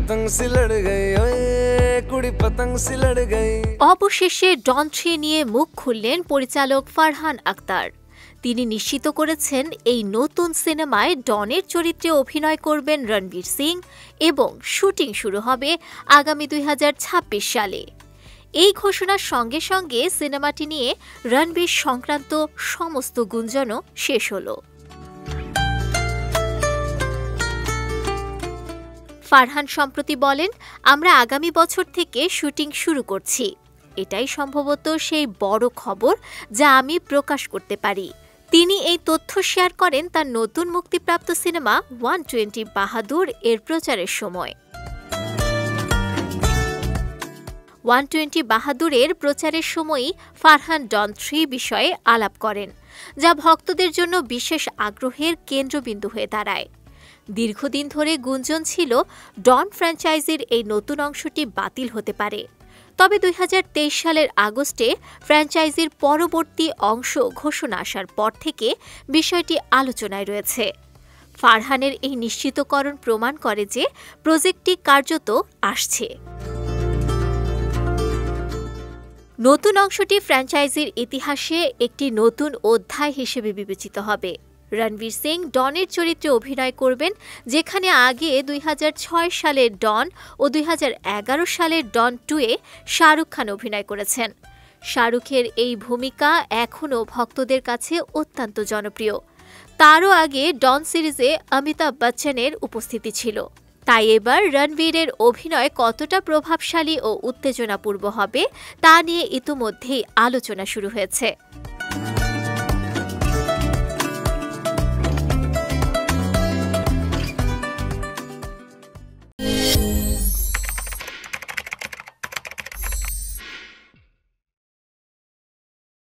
पतंग सी लड़ गई, ओए कुड़ी पतंग सी लड़ गई। অবশেষে ডন 3 নিয়ে মুখ খুললেন পরিচালক ফারহান আখতার। তিনি নিশ্চিত করেছেন এই নতুন সিনেমায় ডনের চরিত্রে অভিনয় করবেন রণবীর সিং এবং শুটিং শুরু হবে আগামী 2026 সালে। এই ঘোষণার সঙ্গে সঙ্গে সিনেমাটি নিয়ে রণবীর সংক্রান্ত সমস্ত গুঞ্জনও শেষ হলো। ফারহান সম্প্রতি বলেন, আমরা আগামী বছর থেকে শুটিং শুরু করছি। এটাই সম্ভবত সেই বড় খবর যা আমি প্রকাশ করতে পারি। তিনি এই তথ্য শেয়ার করেন তার নতুন মুক্তিপ্রাপ্ত সিনেমা 120 বাহাদুর এর প্রচারের সময়। 120 বাহাদুরের প্রচারের সময়ই ফারহান ডন 3 বিষয়ে আলাপ করেন, যা ভক্তদের জন্য বিশেষ আগ্রহের কেন্দ্রবিন্দু হয়ে দাঁড়ায়। দীর্ঘদিন ধরে গুঞ্জন ছিল ডন ফ্র্যাঞ্চাইজির এই নতুন অংশটি বাতিল হতে পারে। তবে 2023 সালের আগস্টে ফ্র্যাঞ্চাইজির পরবর্তী অংশ ঘোষণা আসার পর থেকে বিষয়টি আলোচনায় রয়েছে। ফারহানের এই নিশ্চিতকরণ প্রমাণ করে যে প্রজেক্টটি কার্যত আসছে। নতুন অংশটি ফ্র্যাঞ্চাইজির ইতিহাসে একটি নতুন অধ্যায় হিসেবে বিবেচিত হবে। রণবীর সিং ডনের চরিত্রে অভিনয় করবেন, যেখানে আগে 2006 সালের ডন ও 2011 সালের ডন 2-এ শাহরুখ খান অভিনয় করেছেন। শাহরুখের এই ভূমিকা এখনও ভক্তদের কাছে অত্যন্ত জনপ্রিয়। তারও আগে ডন সিরিজে অমিতাভ বচ্চনের উপস্থিতি ছিল। তাই এবার রণবীরের অভিনয় কতটা প্রভাবশালী ও উত্তেজনাপূর্ণ হবে তা নিয়ে ইতিমধ্যেই আলোচনা শুরু হয়েছে।